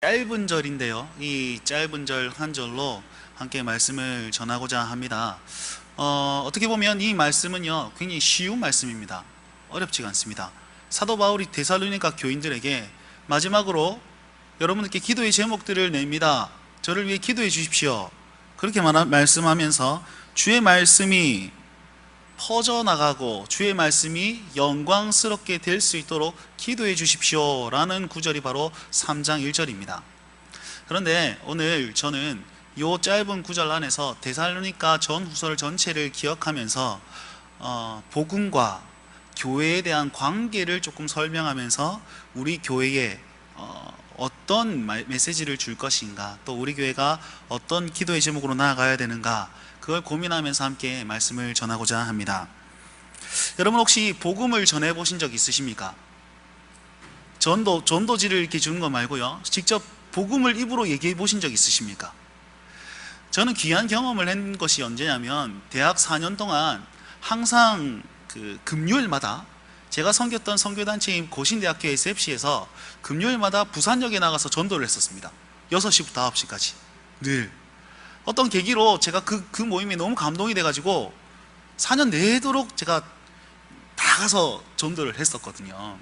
짧은 절인데요. 이 짧은 절 한 절로 함께 말씀을 전하고자 합니다. 어떻게 보면 이 말씀은요, 굉장히 쉬운 말씀입니다. 어렵지가 않습니다. 사도 바울이 데살로니가 교인들에게 마지막으로 여러분들께 기도의 제목들을 냅니다. 저를 위해 기도해 주십시오. 그렇게 말씀하면서 주의 말씀이 퍼져나가고 주의 말씀이 영광스럽게 될 수 있도록 기도해 주십시오 라는 구절이 바로 3장 1절입니다. 그런데 오늘 저는 이 짧은 구절 안에서 데살로니가 전후설 전체를 기억하면서 복음과 교회에 대한 관계를 조금 설명하면서 우리 교회에 어떤 메시지를 줄 것인가, 또 우리 교회가 어떤 기도의 제목으로 나아가야 되는가, 그걸 고민하면서 함께 말씀을 전하고자 합니다. 여러분 혹시 복음을 전해 보신 적 있으십니까? 전도지를 이렇게 주는 거 말고요, 직접 복음을 입으로 얘기해 보신 적 있으십니까? 저는 귀한 경험을 한 것이 언제냐면, 대학 4년 동안 항상 금요일마다 제가 섬겼던 선교단체인 고신대학교 SFC에서 금요일마다 부산역에 나가서 전도를 했었습니다. 6시부터 9시까지 늘. 어떤 계기로 제가 그 모임에 너무 감동이 돼가지고 4년 내도록 제가 다 가서 전도를 했었거든요.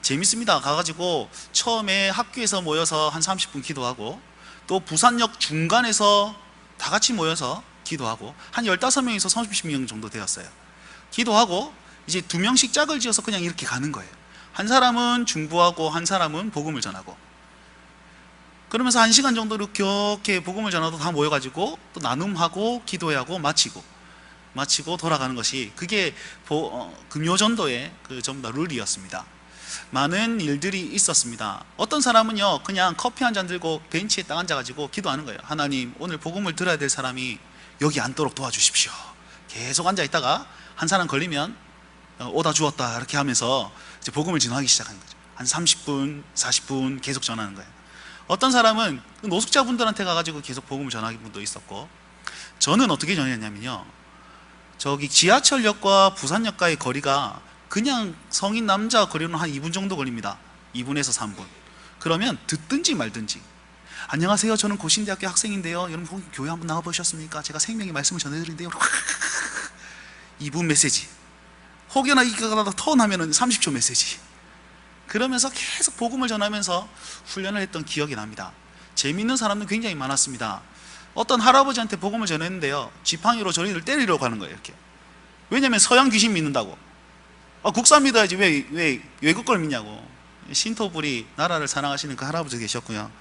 재밌습니다. 가가지고 처음에 학교에서 모여서 한 30분 기도하고, 또 부산역 중간에서 다 같이 모여서 기도하고, 한 15명에서 30명 정도 되었어요. 기도하고 이제 2명씩 짝을 지어서 그냥 이렇게 가는 거예요. 한 사람은 중부하고 한 사람은 복음을 전하고, 그러면서 1시간 정도 이렇게 복음을 전하고 다 모여가지고 또 나눔하고 기도하고 마치고 돌아가는 것이, 그게 금요전도의 전부 다 룰이었습니다. 많은 일들이 있었습니다. 어떤 사람은요, 그냥 커피 한 잔 들고 벤치에 딱 앉아가지고 기도하는 거예요. 하나님, 오늘 복음을 들어야 될 사람이 여기 앉도록 도와주십시오. 계속 앉아있다가 한 사람 걸리면 오다 주었다 이렇게 하면서 이제 복음을 전하기 시작하는 거죠. 한 30분, 40분 계속 전하는 거예요. 어떤 사람은 노숙자분들한테 가가지고 계속 복음을 전하는 분도 있었고, 저는 어떻게 전했냐면요, 저기 지하철역과 부산역과의 거리가 그냥 성인 남자 거리로는 한 2분 정도 걸립니다. 2분에서 3분. 그러면 듣든지 말든지, 안녕하세요, 저는 고신대학교 학생인데요, 여러분 혹시 교회 한번 나가보셨습니까? 제가 생명의 말씀을 전해드리는데요. 2분 메시지. 혹여나 이거가 턴하면 30초 메시지. 그러면서 계속 복음을 전하면서 훈련을 했던 기억이 납니다. 재미있는 사람도 굉장히 많았습니다. 어떤 할아버지한테 복음을 전했는데요, 지팡이로 저희를 때리러 가는 거예요. 이렇게. 왜냐면 서양 귀신 믿는다고. 국산 믿어야지 왜 외국 걸 믿냐고. 신토불이 나라를 사랑하시는 그 할아버지 계셨고요.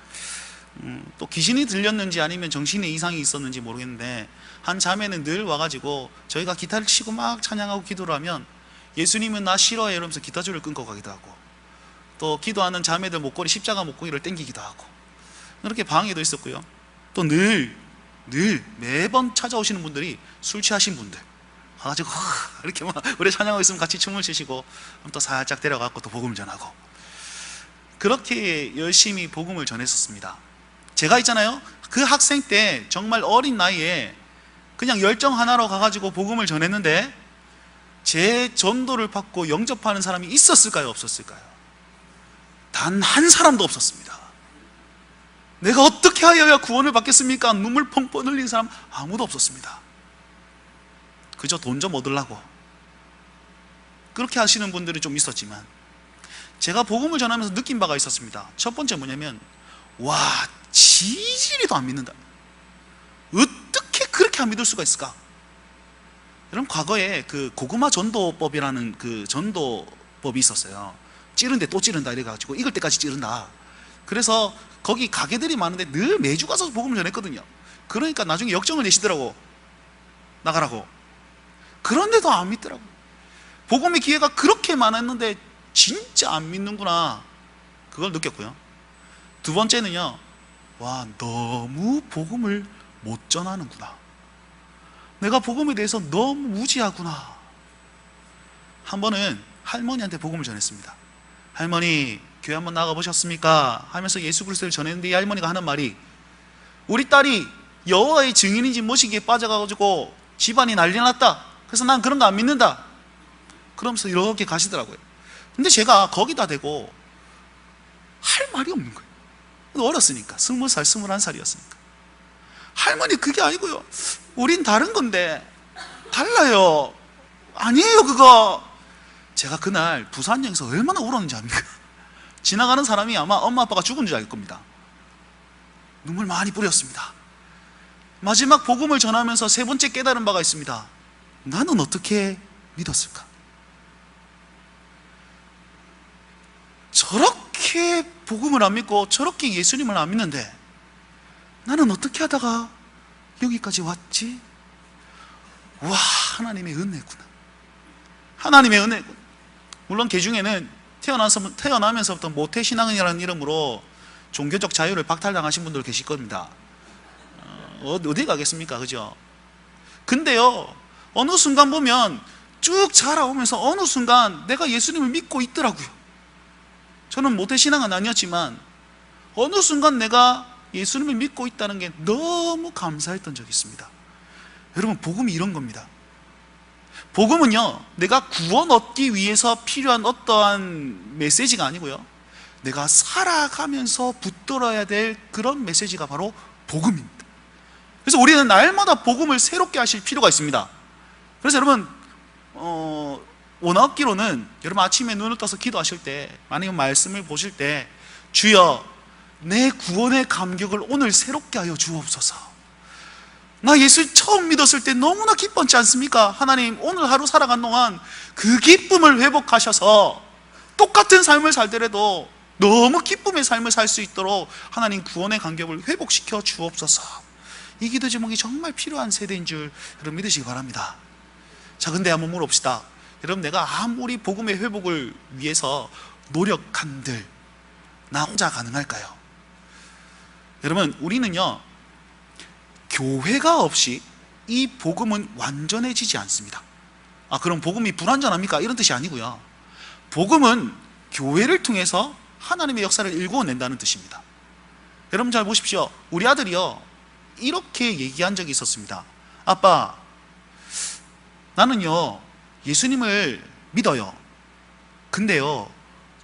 또 귀신이 들렸는지 아니면 정신에 이상이 있었는지 모르겠는데, 한 자매는 늘 와가지고 저희가 기타를 치고 막 찬양하고 기도를 하면 예수님은 나 싫어해 이러면서 기타줄을 끊고 가기도 하고, 또 기도하는 자매들 목걸이, 십자가 목걸이를 땡기기도 하고, 그렇게 방해도 있었고요. 또 매번 찾아오시는 분들이 술 취하신 분들 가가지고 이렇게 막 우리 찬양하고 있으면 같이 춤을 추시고, 또 살짝 데려가고 또 복음을 전하고, 그렇게 열심히 복음을 전했었습니다. 제가 있잖아요, 그 학생 때 정말 어린 나이에 그냥 열정 하나로 가가지고 복음을 전했는데, 제 전도를 받고 영접하는 사람이 있었을까요, 없었을까요? 단 한 사람도 없었습니다. 내가 어떻게 하여야 구원을 받겠습니까? 눈물 펑펑 흘린 사람 아무도 없었습니다. 그저 돈 좀 얻으려고 그렇게 하시는 분들이 좀 있었지만, 제가 복음을 전하면서 느낀 바가 있었습니다. 첫 번째 뭐냐면, 와, 지지리도 안 믿는다. 어떻게 그렇게 안 믿을 수가 있을까? 여러분, 과거에 그 고구마 전도법이라는 그 전도법이 있었어요. 찌른데 또 찌른다 이래가지고 익을 때까지 찌른다. 그래서 거기 가게들이 많은데 늘 매주 가서 복음을 전했거든요. 그러니까 나중에 역정을 내시더라고, 나가라고. 그런데도 안 믿더라고. 복음의 기회가 그렇게 많았는데 진짜 안 믿는구나, 그걸 느꼈고요. 두 번째는요, 와, 너무 복음을 못 전하는구나. 내가 복음에 대해서 너무 무지하구나. 한 번은 할머니한테 복음을 전했습니다. 할머니, 교회 한번 나가보셨습니까? 하면서 예수 그리스도를 전했는데, 이 할머니가 하는 말이, 우리 딸이 여호와의 증인인지 뭐시기에 빠져가지고 집안이 난리 났다. 그래서 난 그런 거 안 믿는다. 그러면서 이렇게 가시더라고요. 근데 제가 거기다 대고 할 말이 없는 거예요. 어렸으니까 20살, 21살이었으니까. 할머니 그게 아니고요, 우린 다른 건데. 달라요. 아니에요 그거. 제가 그날 부산역에서 얼마나 울었는지 압니까? 지나가는 사람이 아마 엄마 아빠가 죽은 줄 알 겁니다. 눈물 많이 뿌렸습니다. 마지막 복음을 전하면서 세 번째 깨달은 바가 있습니다. 나는 어떻게 믿었을까? 저렇게 복음을 안 믿고 저렇게 예수님을 안 믿는데 나는 어떻게 하다가 여기까지 왔지? 와, 하나님의 은혜구나. 하나님의 은혜구나. 물론 그 중에는 태어나면서부터 모태신앙이라는 이름으로 종교적 자유를 박탈당하신 분들 계실 겁니다. 어디 가겠습니까? 그죠? 근데요, 어느 순간 보면 쭉 자라오면서 어느 순간 내가 예수님을 믿고 있더라고요. 저는 모태신앙은 아니었지만 어느 순간 내가 예수님을 믿고 있다는 게 너무 감사했던 적이 있습니다. 여러분, 복음이 이런 겁니다. 복음은요, 내가 구원 얻기 위해서 필요한 어떠한 메시지가 아니고요, 내가 살아가면서 붙들어야 될 그런 메시지가 바로 복음입니다. 그래서 우리는 날마다 복음을 새롭게 하실 필요가 있습니다. 그래서 여러분, 원하옵기로는 여러분 아침에 눈을 떠서 기도하실 때, 만약에 말씀을 보실 때, 주여 내 구원의 감격을 오늘 새롭게 하여 주옵소서. 나 예수 처음 믿었을 때 너무나 기뻤지 않습니까? 하나님, 오늘 하루 살아간 동안 그 기쁨을 회복하셔서 똑같은 삶을 살더라도 너무 기쁨의 삶을 살 수 있도록 하나님 구원의 감격을 회복시켜 주옵소서. 이 기도 제목이 정말 필요한 세대인 줄 여러분 믿으시기 바랍니다. 자, 근데 한번 물어봅시다. 여러분, 내가 아무리 복음의 회복을 위해서 노력한들 나 혼자 가능할까요? 여러분, 우리는요, 교회가 없이 이 복음은 완전해지지 않습니다. 그럼 복음이 불완전합니까? 이런 뜻이 아니고요, 복음은 교회를 통해서 하나님의 역사를 일구어낸다는 뜻입니다. 여러분 잘 보십시오. 우리 아들이요, 이렇게 얘기한 적이 있었습니다. 아빠, 나는요 예수님을 믿어요. 근데요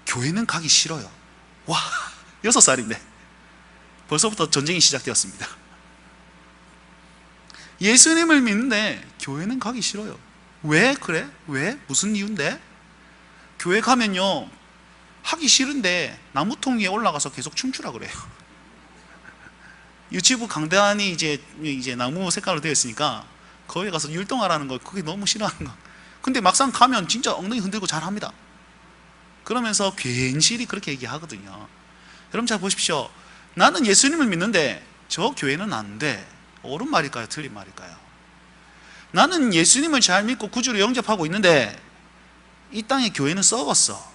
교회는 가기 싫어요. 와, 6살인데 벌써부터 전쟁이 시작되었습니다. 예수님을 믿는데 교회는 가기 싫어요. 왜 그래? 왜? 무슨 이유인데? 교회 가면요 하기 싫은데 나무통 위에 올라가서 계속 춤추라 그래요. 유치부 강단이 이제 나무 색깔로 되어 있으니까 거기 가서 율동하라는 거, 그게 너무 싫어하는 거. 근데 막상 가면 진짜 엉덩이 흔들고 잘합니다. 그러면서 괜시리 그렇게 얘기하거든요. 여러분 잘 보십시오. 나는 예수님을 믿는데 저 교회는 안 돼. 옳은 말일까요? 틀린 말일까요? 나는 예수님을 잘 믿고 구주로 영접하고 있는데 이 땅의 교회는 썩었어.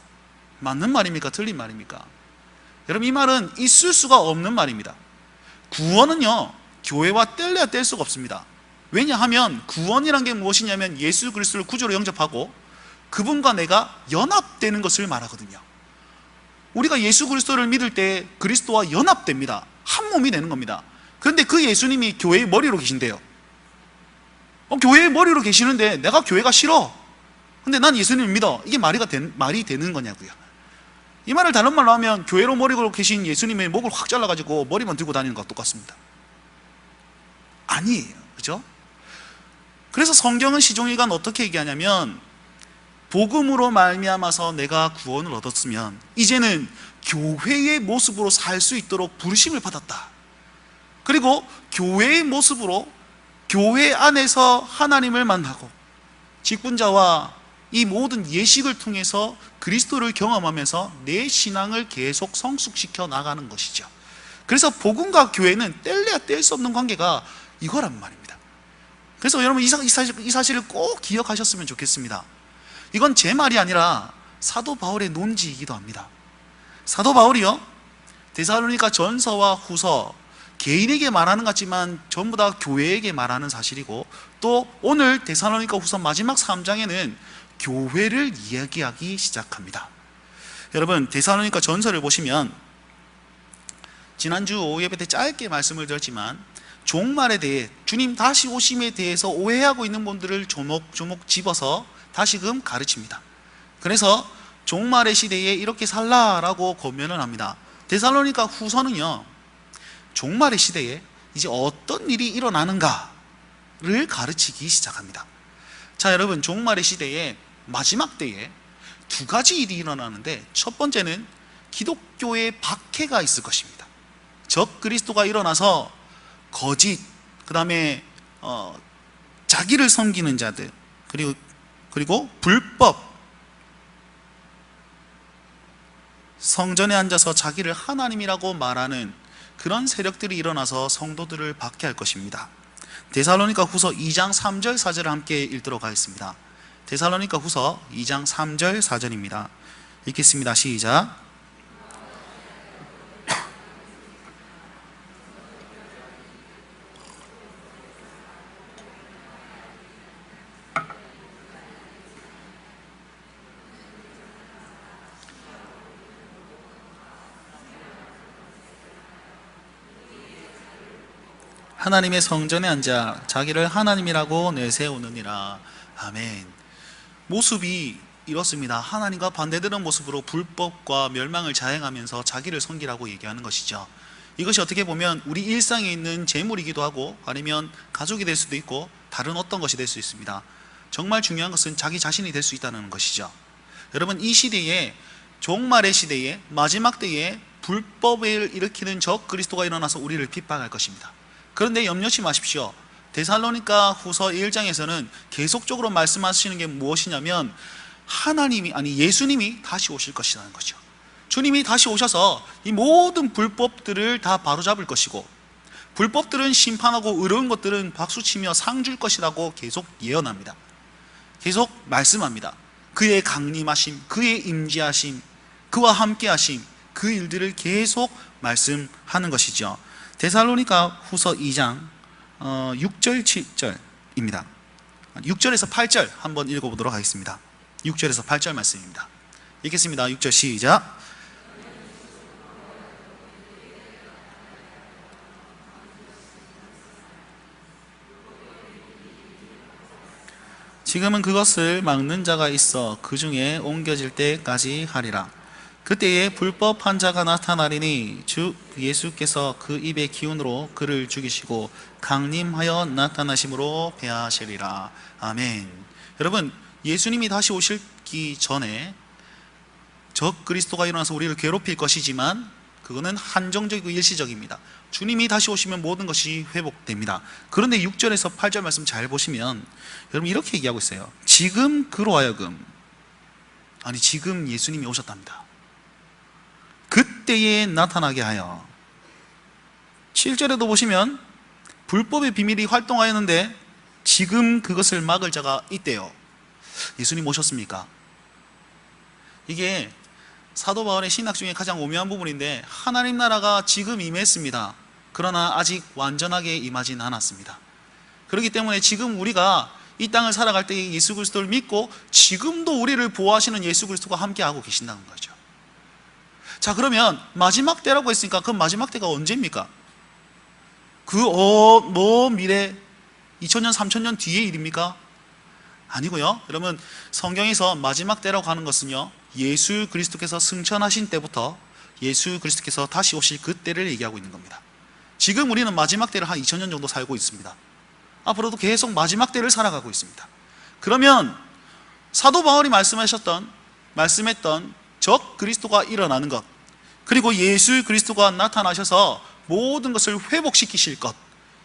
맞는 말입니까? 틀린 말입니까? 여러분, 이 말은 있을 수가 없는 말입니다. 구원은요 교회와 뗄래야 뗄 수가 없습니다. 왜냐하면 구원이란 게 무엇이냐면 예수 그리스도를 구주로 영접하고 그분과 내가 연합되는 것을 말하거든요. 우리가 예수 그리스도를 믿을 때 그리스도와 연합됩니다. 한 몸이 되는 겁니다. 그런데 그 예수님이 교회의 머리로 계신대요. 교회의 머리로 계시는데 내가 교회가 싫어. 근데 난 예수님을 믿어. 이게 말이 되는 거냐고요. 이 말을 다른 말로 하면 교회로 머리로 계신 예수님의 목을 확 잘라가지고 머리만 들고 다니는 것과 똑같습니다. 아니에요. 그죠? 그래서 성경은 시종일관 어떻게 얘기하냐면, 복음으로 말미암아서 내가 구원을 얻었으면 이제는 교회의 모습으로 살 수 있도록 부르심을 받았다. 그리고 교회의 모습으로 교회 안에서 하나님을 만나고 직분자와 이 모든 예식을 통해서 그리스도를 경험하면서 내 신앙을 계속 성숙시켜 나가는 것이죠. 그래서 복음과 교회는 뗄래야 뗄 수 없는 관계가 이거란 말입니다. 그래서 여러분 이 사실을 꼭 기억하셨으면 좋겠습니다. 이건 제 말이 아니라 사도 바울의 논지이기도 합니다. 사도 바울이요 데살로니가 전서와 후서, 개인에게 말하는 것 같지만 전부 다 교회에게 말하는 사실이고, 또 오늘 데살로니가 후서 마지막 3장에는 교회를 이야기하기 시작합니다. 여러분, 데살로니가 전서를 보시면 지난주 오후 예배 때 짧게 말씀을 드렸지만 종말에 대해, 주님 다시 오심에 대해서 오해하고 있는 분들을 조목조목 집어서 다시금 가르칩니다. 그래서 종말의 시대에 이렇게 살라라고 권면을 합니다. 데살로니가 후서는요, 종말의 시대에 이제 어떤 일이 일어나는가를 가르치기 시작합니다. 자, 여러분, 종말의 시대에 마지막 때에 두 가지 일이 일어나는데, 첫 번째는 기독교의 박해가 있을 것입니다. 적 그리스도가 일어나서 거짓, 그 다음에 자기를 섬기는 자들, 그리고 불법, 성전에 앉아서 자기를 하나님이라고 말하는 그런 세력들이 일어나서 성도들을 박해할 것입니다. 데살로니가 후서 2장 3절 4절을 함께 읽도록 하겠습니다. 데살로니가 후서 2장 3절 4절입니다. 읽겠습니다. 시작. 하나님의 성전에 앉아 자기를 하나님이라고 내세우느니라. 아멘. 모습이 이렇습니다. 하나님과 반대되는 모습으로 불법과 멸망을 자행하면서 자기를 섬기라고 얘기하는 것이죠. 이것이 어떻게 보면 우리 일상에 있는 재물이기도 하고, 아니면 가족이 될 수도 있고, 다른 어떤 것이 될 수 있습니다. 정말 중요한 것은 자기 자신이 될 수 있다는 것이죠. 여러분, 이 시대에, 종말의 시대에, 마지막 때에 불법을 일으키는 적 그리스도가 일어나서 우리를 핍박할 것입니다. 그런데 염려치 마십시오. 데살로니가 후서 1장에서는 계속적으로 말씀하시는 게 무엇이냐면, 예수님이 다시 오실 것이라는 거죠. 주님이 다시 오셔서 이 모든 불법들을 다 바로잡을 것이고, 불법들은 심판하고 의로운 것들은 박수치며 상 줄 것이라고 계속 예언합니다. 계속 말씀합니다. 그의 강림하심, 그의 임재하심, 그와 함께하심, 그 일들을 계속 말씀하는 것이죠. 데살로니가 후서 2장 6절 7절입니다. 6절에서 8절 한번 읽어보도록 하겠습니다. 6절에서 8절 말씀입니다. 읽겠습니다. 6절 시작. 지금은 그것을 막는 자가 있어 그 중에 옮겨질 때까지 하리라. 그때에 불법한 자가 나타나리니 주 예수께서 그 입의 기운으로 그를 죽이시고 강림하여 나타나심으로 패하시리라. 아멘. 여러분, 예수님이 다시 오시기 전에 적 그리스도가 일어나서 우리를 괴롭힐 것이지만 그거는 한정적이고 일시적입니다. 주님이 다시 오시면 모든 것이 회복됩니다. 그런데 6절에서 8절 말씀 잘 보시면 여러분 이렇게 얘기하고 있어요. 지금 그로 하여금, 지금 예수님이 오셨답니다. 그때에 나타나게 하여. 7절에도 보시면 불법의 비밀이 활동하였는데 지금 그것을 막을 자가 있대요. 예수님 오셨습니까? 이게 사도 바울의 신학 중에 가장 오묘한 부분인데, 하나님 나라가 지금 임했습니다. 그러나 아직 완전하게 임하진 않았습니다. 그렇기 때문에 지금 우리가 이 땅을 살아갈 때 예수 그리스도를 믿고 지금도 우리를 보호하시는 예수 그리스도가 함께하고 계신다는 거죠. 자, 그러면 마지막 때라고 했으니까 그 마지막 때가 언제입니까? 미래 2000년 3000년 뒤의 일입니까? 아니고요. 여러분, 성경에서 마지막 때라고 하는 것은요, 예수 그리스도께서 승천하신 때부터 예수 그리스도께서 다시 오실 그 때를 얘기하고 있는 겁니다. 지금 우리는 마지막 때를 한 2000년 정도 살고 있습니다. 앞으로도 계속 마지막 때를 살아가고 있습니다. 그러면 사도 바울이 말씀했던 적 그리스도가 일어나는 것, 그리고 예수 그리스도가 나타나셔서 모든 것을 회복시키실 것,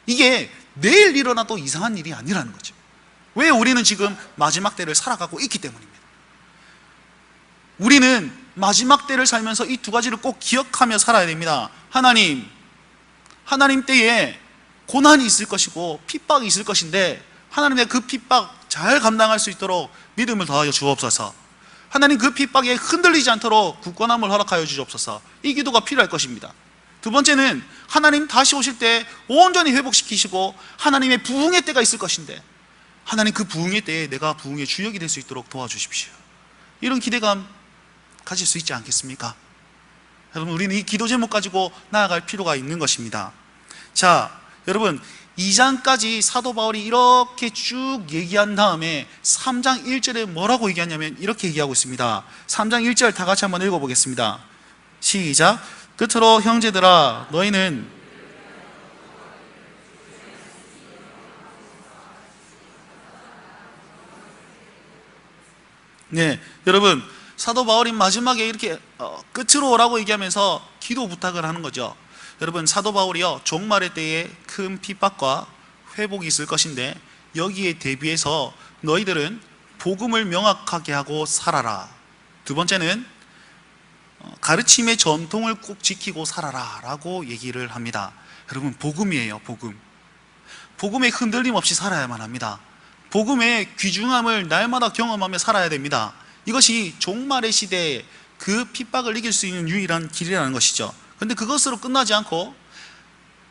이게 내일 일어나도 이상한 일이 아니라는 거죠. 왜? 우리는 지금 마지막 때를 살아가고 있기 때문입니다. 우리는 마지막 때를 살면서 이 두 가지를 꼭 기억하며 살아야 됩니다. 하나님 때에 고난이 있을 것이고 핍박이 있을 것인데, 하나님의 그 핍박 잘 감당할 수 있도록 믿음을 더하여 주옵소서. 하나님, 그 핍박에 흔들리지 않도록 굳건함을 허락하여 주옵소서. 이 기도가 필요할 것입니다. 두 번째는 하나님 다시 오실 때 온전히 회복시키시고 하나님의 부흥의 때가 있을 것인데, 하나님 그 부흥의 때에 내가 부흥의 주역이 될 수 있도록 도와주십시오. 이런 기대감 가질 수 있지 않겠습니까? 여러분, 우리는 이 기도 제목 가지고 나아갈 필요가 있는 것입니다. 자, 여러분, 2장까지 사도 바울이 이렇게 쭉 얘기한 다음에 3장 1절에 뭐라고 얘기하냐면 이렇게 얘기하고 있습니다. 3장 1절 다 같이 한번 읽어보겠습니다. 시작. 끝으로 형제들아, 너희는 네, 여러분, 사도 바울이 마지막에 이렇게 끝으로 오라고 얘기하면서 기도 부탁을 하는 거죠. 여러분, 사도 바울이요, 종말의 때에 큰 핍박과 회복이 있을 것인데 여기에 대비해서 너희들은 복음을 명확하게 하고 살아라. 두 번째는 가르침의 전통을 꼭 지키고 살아라 라고 얘기를 합니다. 여러분, 복음이에요. 복음에 흔들림 없이 살아야만 합니다. 복음의 귀중함을 날마다 경험하며 살아야 됩니다. 이것이 종말의 시대에 그 핍박을 이길 수 있는 유일한 길이라는 것이죠. 그런데 그것으로 끝나지 않고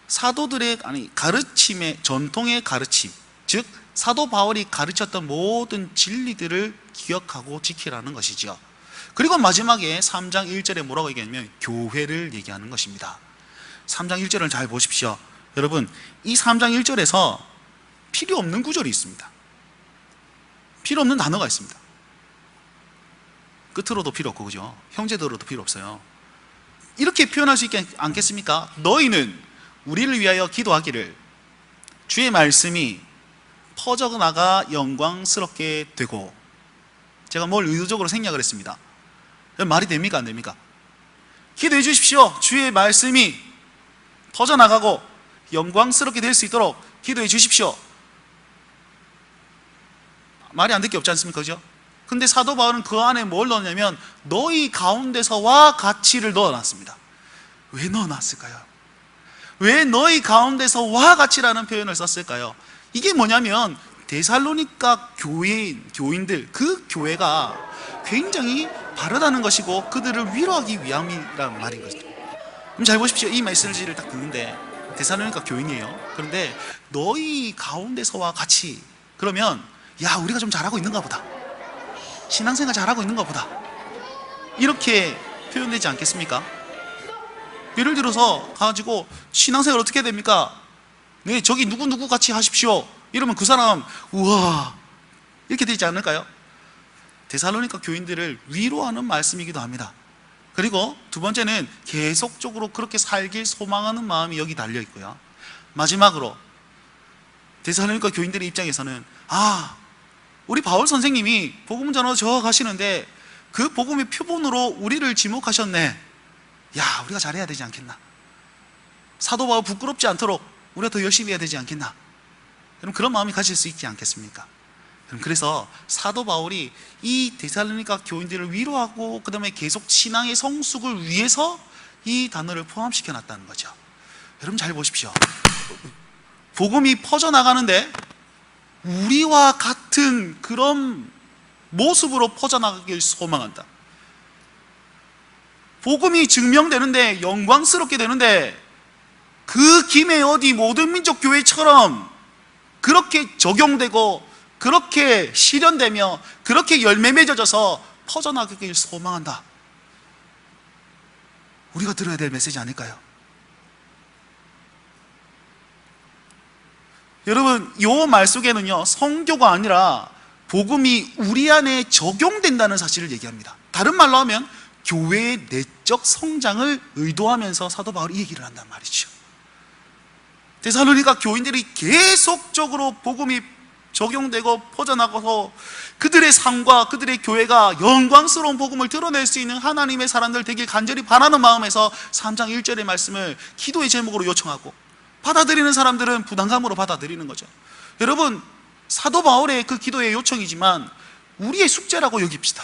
사도들의 가르침의 전통의 가르침, 즉 사도 바울이 가르쳤던 모든 진리들을 기억하고 지키라는 것이죠. 그리고 마지막에 3장 1절에 뭐라고 얘기하냐면 교회를 얘기하는 것입니다. 3장 1절을 잘 보십시오. 여러분, 이 3장 1절에서 필요 없는 구절이 있습니다. 필요 없는 단어가 있습니다. 끝으로도 필요 없고, 그죠? 형제들로도 필요 없어요. 이렇게 표현할 수 있지 않겠습니까? 너희는 우리를 위하여 기도하기를 주의 말씀이 퍼져나가 영광스럽게 되고. 제가 뭘 의도적으로 생략을 했습니다. 말이 됩니까? 안 됩니까? 기도해 주십시오. 주의 말씀이 퍼져나가고 영광스럽게 될 수 있도록 기도해 주십시오. 말이 안 될 게 없지 않습니까? 그죠? 근데 사도 바울은 그 안에 뭘 넣었냐면 너희 가운데서와 같이를 넣어놨습니다. 왜 넣어놨을까요? 왜 너희 가운데서와 같이라는 표현을 썼을까요? 이게 뭐냐면 데살로니가 교인들, 그 교회가 굉장히 바르다는 것이고 그들을 위로하기 위함이라는 말인 거죠. 그럼 잘 보십시오. 이 메시지를 딱 듣는데 데살로니가 교인이에요. 그런데 너희 가운데서와 같이, 그러면 야, 우리가 좀 잘하고 있는가 보다, 신앙생활 잘하고 있는가 보다, 이렇게 표현되지 않겠습니까? 예를 들어서 가지고 신앙생활 어떻게 해야 됩니까? 네, 저기 누구 같이 하십시오. 이러면 그 사람 우와 이렇게 되지 않을까요? 데살로니가 교인들을 위로하는 말씀이기도 합니다. 그리고 두 번째는 계속적으로 그렇게 살길 소망하는 마음이 여기 달려 있고요. 마지막으로 데살로니가 교인들의 입장에서는 우리 바울 선생님이 복음 전하러 저 가시는데 그 복음의 표본으로 우리를 지목하셨네. 야, 우리가 잘해야 되지 않겠나? 사도 바울 부끄럽지 않도록 우리가 더 열심히 해야 되지 않겠나? 그럼 그런 마음이 가질 수 있지 않겠습니까? 그래서 사도 바울이 이 데살로니가 교인들을 위로하고 그 다음에 계속 신앙의 성숙을 위해서 이 단어를 포함시켜 놨다는 거죠. 여러분 잘 보십시오. 복음이 퍼져나가는데 우리와 같은 그런 모습으로 퍼져나가길 소망한다. 복음이 증명되는데, 영광스럽게 되는데 그 김에 어디 모든 민족 교회처럼 그렇게 적용되고 그렇게 실현되며 그렇게 열매 맺어져서 퍼져나가길 소망한다. 우리가 들어야 될 메시지 아닐까요? 여러분, 이 말 속에는요, 성교가 아니라 복음이 우리 안에 적용된다는 사실을 얘기합니다. 다른 말로 하면 교회의 내적 성장을 의도하면서 사도 바울이 이 얘기를 한단 말이죠. 데살로니가 교인들이 계속적으로 복음이 적용되고 퍼져나가서 그들의 삶과 그들의 교회가 영광스러운 복음을 드러낼 수 있는 하나님의 사람들 되길 간절히 바라는 마음에서 3장 1절의 말씀을 기도의 제목으로 요청하고, 받아들이는 사람들은 부담감으로 받아들이는 거죠. 여러분, 사도 바울의 그 기도의 요청이지만 우리의 숙제라고 여깁시다.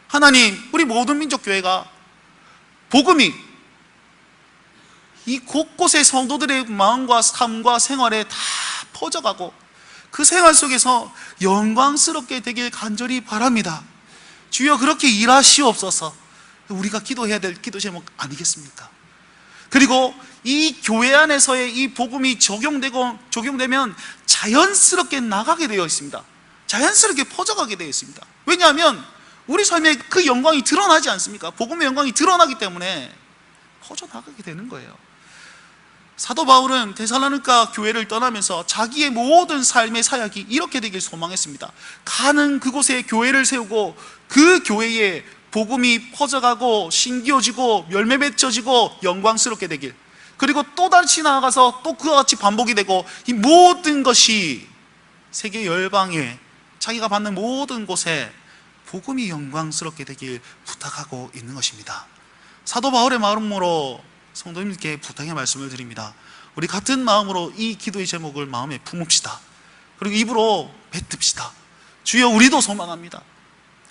하나님, 우리 모든 민족 교회가 복음이 이 곳곳의 성도들의 마음과 삶과 생활에 다 퍼져가고 그 생활 속에서 영광스럽게 되길 간절히 바랍니다. 주여 그렇게 일하시옵소서. 우리가 기도해야 될 기도 제목 아니겠습니까? 그리고 이 교회 안에서의 이 복음이 적용되면 자연스럽게 나가게 되어 있습니다. 자연스럽게 퍼져가게 되어 있습니다. 왜냐하면 우리 삶에 그 영광이 드러나지 않습니까? 복음의 영광이 드러나기 때문에 퍼져나가게 되는 거예요. 사도 바울은 데살로니가 교회를 떠나면서 자기의 모든 삶의 사역이 이렇게 되길 소망했습니다. 가는 그곳에 교회를 세우고 그 교회에 복음이 퍼져가고 신기어지고 열매 맺혀지고 영광스럽게 되길, 그리고 또다시 나아가서 또 그와 같이 반복이 되고, 이 모든 것이 세계 열방에 자기가 받는 모든 곳에 복음이 영광스럽게 되길 부탁하고 있는 것입니다. 사도 바울의 마음으로 성도님께 부탁의 말씀을 드립니다. 우리 같은 마음으로 이 기도의 제목을 마음에 품읍시다. 그리고 입으로 뱉읍시다. 주여, 우리도 소망합니다.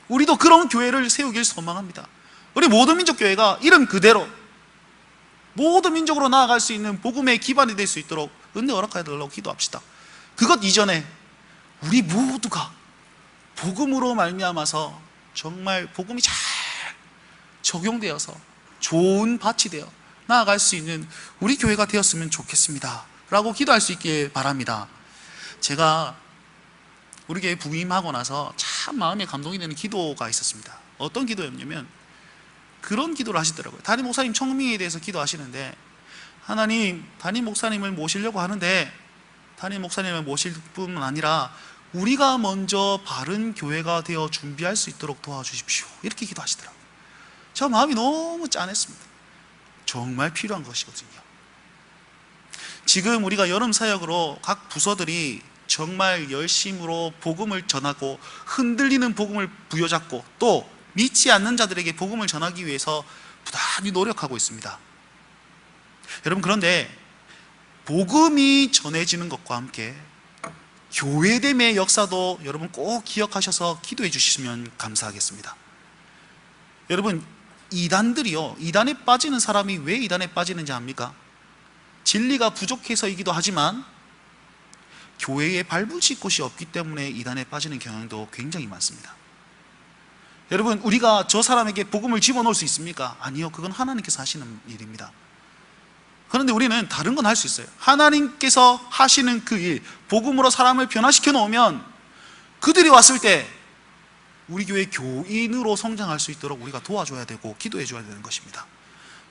우리도 그런 교회를 세우길 소망합니다. 우리 모든 민족교회가 이름 그대로 모든 민족으로 나아갈 수 있는 복음의 기반이 될 수 있도록 은혜 허락하여 달라고 기도합시다. 그것 이전에 우리 모두가 복음으로 말미암아서 정말 복음이 잘 적용되어서 좋은 밭이 되어 나아갈 수 있는 우리 교회가 되었으면 좋겠습니다 라고 기도할 수 있길 바랍니다. 제가 우리 교회 부임하고 나서 참 마음에 감동이 되는 기도가 있었습니다. 어떤 기도였냐면 그런 기도를 하시더라고요. 담임 목사님 청명에 대해서 기도하시는데, 하나님, 담임 목사님을 모시려고 하는데 담임 목사님을 모실 뿐만 아니라 우리가 먼저 바른 교회가 되어 준비할 수 있도록 도와주십시오, 이렇게 기도하시더라고요. 저 마음이 너무 짠했습니다. 정말 필요한 것이거든요. 지금 우리가 여름 사역으로 각 부서들이 정말 열심으로 복음을 전하고 흔들리는 복음을 부여잡고 또 믿지 않는 자들에게 복음을 전하기 위해서 부단히 노력하고 있습니다. 여러분, 그런데 복음이 전해지는 것과 함께 교회됨의 역사도 여러분 꼭 기억하셔서 기도해 주시면 감사하겠습니다. 여러분, 이단에 빠지는 사람이 왜 이단에 빠지는지 압니까? 진리가 부족해서이기도 하지만 교회에 발붙일 곳이 없기 때문에 이단에 빠지는 경향도 굉장히 많습니다. 여러분, 우리가 저 사람에게 복음을 집어넣을 수 있습니까? 아니요, 그건 하나님께서 하시는 일입니다. 그런데 우리는 다른 건 할 수 있어요. 하나님께서 하시는 그 일, 복음으로 사람을 변화시켜 놓으면 그들이 왔을 때 우리 교회 교인으로 성장할 수 있도록 우리가 도와줘야 되고 기도해 줘야 되는 것입니다.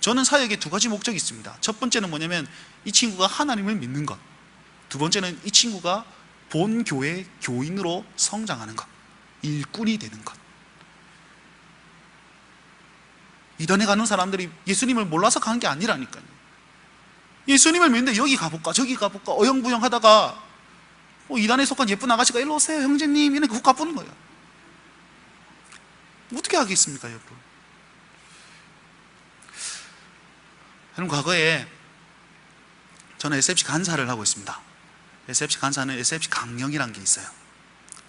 저는 사역에 두 가지 목적이 있습니다. 첫 번째는 뭐냐면 이 친구가 하나님을 믿는 것, 두 번째는 이 친구가 본 교회 교인으로 성장하는 것, 일꾼이 되는 것. 이단에 가는 사람들이 예수님을 몰라서 간 게 아니라니까요. 예수님을 믿는데 여기 가볼까 저기 가볼까 어영부영 하다가 이단에 속한 예쁜 아가씨가 일로 오세요 형제님 이렇게 훅 가보는 거예요. 어떻게 하겠습니까, 여러분? 여러분, 과거에 저는 SFC 간사를 하고 있습니다. SFC 간사는 SFC 강령이라는 게 있어요.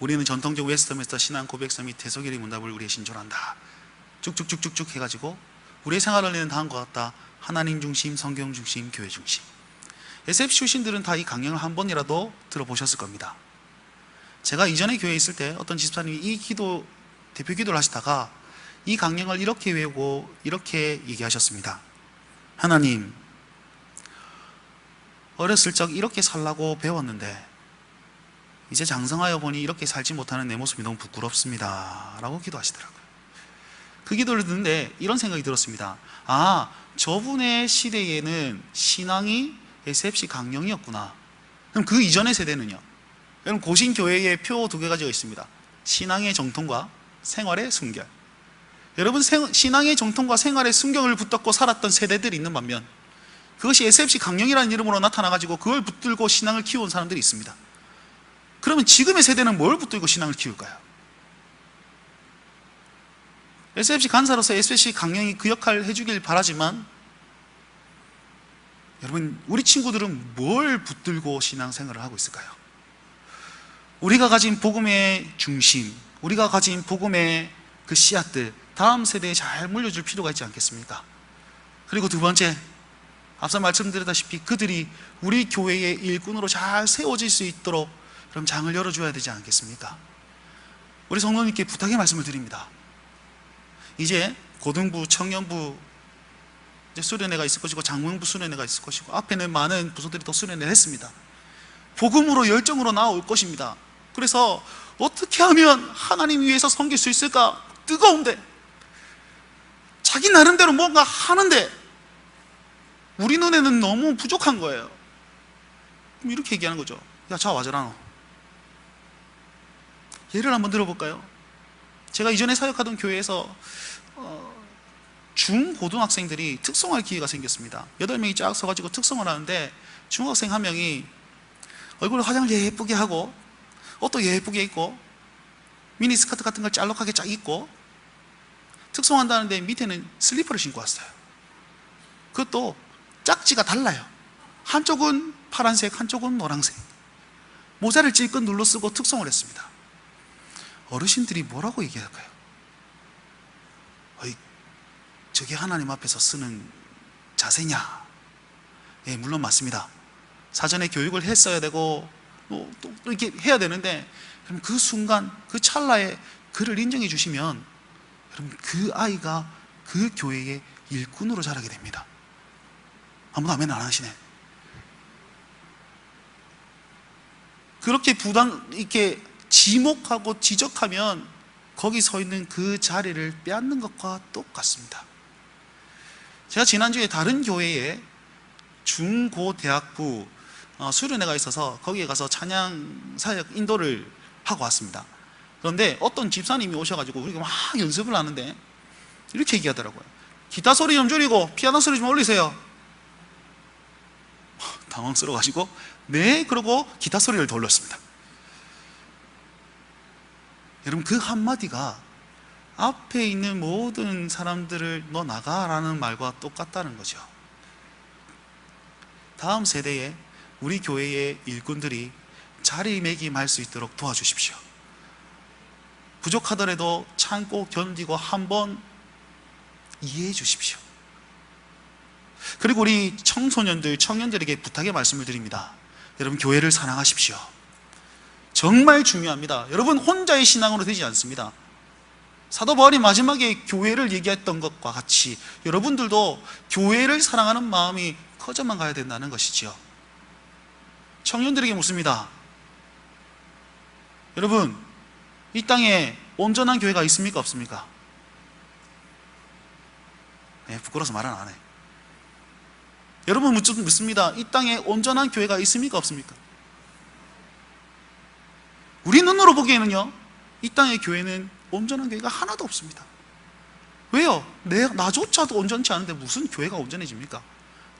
우리는 전통적 웨스터민스터 신앙 고백 서밋 대소결의 문답을 우리의 신조한다. 쭉쭉쭉쭉쭉 해가지고 우리의 생활을 내는 다음과 같다. 하나님 중심, 성경 중심, 교회 중심. SFC 출신들은 다 이 강령을 한 번이라도 들어보셨을 겁니다. 제가 이전에 교회에 있을 때 어떤 집사님이 이 기도, 대표 기도를 하시다가 이 강령을 이렇게 외우고 이렇게 얘기하셨습니다. 하나님, 어렸을 적 이렇게 살라고 배웠는데 이제 장성하여 보니 이렇게 살지 못하는 내 모습이 너무 부끄럽습니다 라고 기도하시더라고요. 그 기도를 듣는데 이런 생각이 들었습니다. 아, 저분의 시대에는 신앙이 SFC 강령이었구나. 그럼 그 이전의 세대는요? 여러분, 고신교회의 표 두 개가 지어 있습니다. 신앙의 정통과 생활의 순결. 여러분, 신앙의 정통과 생활의 순결을 붙잡고 살았던 세대들이 있는 반면 그것이 SFC 강령이라는 이름으로 나타나가지고 그걸 붙들고 신앙을 키운 사람들이 있습니다. 그러면 지금의 세대는 뭘 붙들고 신앙을 키울까요? SFC 간사로서 SFC 강령이 그 역할을 해주길 바라지만 여러분, 우리 친구들은 뭘 붙들고 신앙생활을 하고 있을까요? 우리가 가진 복음의 중심, 우리가 가진 복음의 그 씨앗들 다음 세대에 잘 물려줄 필요가 있지 않겠습니까? 그리고 두 번째, 앞서 말씀드렸다시피 그들이 우리 교회의 일꾼으로 잘 세워질 수 있도록 그럼 장을 열어줘야 되지 않겠습니까? 우리 성도님께 부탁의 말씀을 드립니다. 이제 고등부, 청년부 이제 수련회가 있을 것이고 장흥부 수련회가 있을 것이고 앞에는 많은 부서들이 또 수련회를 했습니다. 복음으로 열정으로 나올 것입니다. 그래서 어떻게 하면 하나님 위해서 섬길 수 있을까? 뜨거운데 자기 나름대로 뭔가 하는데 우리 눈에는 너무 부족한 거예요. 그럼 이렇게 얘기하는 거죠. 야, 자 와줘라 너. 예를 한번 들어볼까요? 제가 이전에 사역하던 교회에서 중고등학생들이 특송할 기회가 생겼습니다. 8명이 쫙 서가지고 특송을 하는데 중학생 한 명이 얼굴 화장을 예쁘게 하고 옷도 예쁘게 입고 미니스커트 같은 걸 짤록하게 쫙 입고 특송한다는데 밑에는 슬리퍼를 신고 왔어요. 그것도 짝지가 달라요. 한쪽은 파란색, 한쪽은 노란색. 모자를 찔끔 눌러 쓰고 특송을 했습니다. 어르신들이 뭐라고 얘기할까요? 어이, 저게 하나님 앞에서 쓰는 자세냐? 예, 물론 맞습니다. 사전에 교육을 했어야 되고 또 이렇게 해야 되는데, 그럼 그 순간, 그 찰나에 그를 인정해 주시면 여러분 그 아이가 그 교회의 일꾼으로 자라게 됩니다. 아무도 아멘 안 하시네. 그렇게 이렇게 지목하고 지적하면 거기 서 있는 그 자리를 빼앗는 것과 똑같습니다. 제가 지난주에 다른 교회에 중고대학부 수련회가 있어서 거기에 가서 찬양 사역 인도를 하고 왔습니다. 그런데 어떤 집사님이 오셔가지고 우리가 막 연습을 하는데 이렇게 얘기하더라고요. 기타 소리 좀 줄이고 피아노 소리 좀 올리세요. 당황스러워가지고 네, 그러고 기타 소리를 더 올렸습니다. 여러분 그 한마디가 앞에 있는 모든 사람들을 너 나가라는 말과 똑같다는 거죠. 다음 세대에 우리 교회의 일꾼들이 자리매김할 수 있도록 도와주십시오. 부족하더라도 참고 견디고 한번 이해해 주십시오. 그리고 우리 청소년들, 청년들에게 부탁의 말씀을 드립니다. 여러분 교회를 사랑하십시오. 정말 중요합니다. 여러분 혼자의 신앙으로 되지 않습니다. 사도 바울이 마지막에 교회를 얘기했던 것과 같이 여러분들도 교회를 사랑하는 마음이 커져만 가야 된다는 것이지요. 청년들에게 묻습니다. 여러분 이 땅에 온전한 교회가 있습니까 없습니까? 네, 부끄러워서 말은 안 해. 여러분 묻습니다. 이 땅에 온전한 교회가 있습니까 없습니까? 우리 눈으로 보기에는요, 이 땅의 교회는 온전한 교회가 하나도 없습니다. 왜요? 나조차도 온전치 않은데 무슨 교회가 온전해집니까?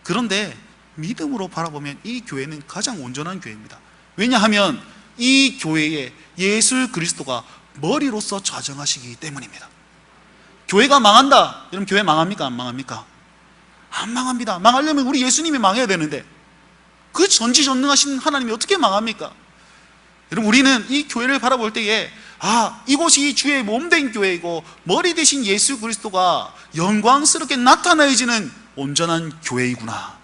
그런데 믿음으로 바라보면 이 교회는 가장 온전한 교회입니다. 왜냐하면 이 교회에 예수 그리스도가 머리로서 좌정하시기 때문입니다. 교회가 망한다. 여러분 교회 망합니까? 안 망합니까? 안 망합니다. 망하려면 우리 예수님이 망해야 되는데 그 전지전능하신 하나님이 어떻게 망합니까? 여러분 우리는 이 교회를 바라볼 때에 이곳이 주의 몸된 교회이고 머리 대신 예수 그리스도가 영광스럽게 나타나야지는 온전한 교회이구나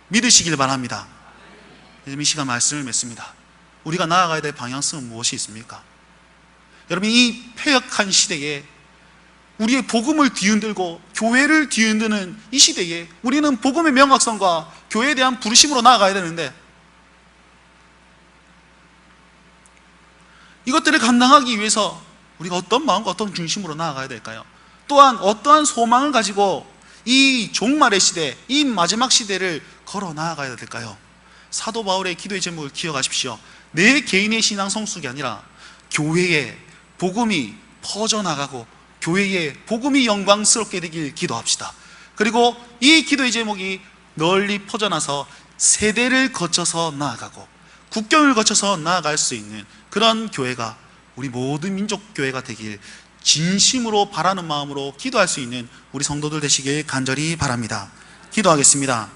믿으시길 바랍니다. 이 시간 말씀을 맺습니다. 우리가 나아가야 될 방향성은 무엇이 있습니까? 여러분 이 폐역한 시대에 우리의 복음을 뒤흔들고 교회를 뒤흔드는 이 시대에 우리는 복음의 명확성과 교회에 대한 부르심으로 나아가야 되는데 이것들을 감당하기 위해서 우리가 어떤 마음과 어떤 중심으로 나아가야 될까요? 또한 어떠한 소망을 가지고 이 종말의 시대, 이 마지막 시대를 걸어 나아가야 될까요? 사도 바울의 기도의 제목을 기억하십시오. 내 개인의 신앙 성숙이 아니라 교회에 복음이 퍼져나가고 교회에 복음이 영광스럽게 되길 기도합시다. 그리고 이 기도의 제목이 널리 퍼져나서 세대를 거쳐서 나아가고 국경을 거쳐서 나아갈 수 있는 그런 교회가 우리 모든 민족교회가 되길 진심으로 바라는 마음으로 기도할 수 있는 우리 성도들 되시길 간절히 바랍니다. 기도하겠습니다.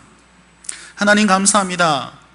하나님 감사합니다.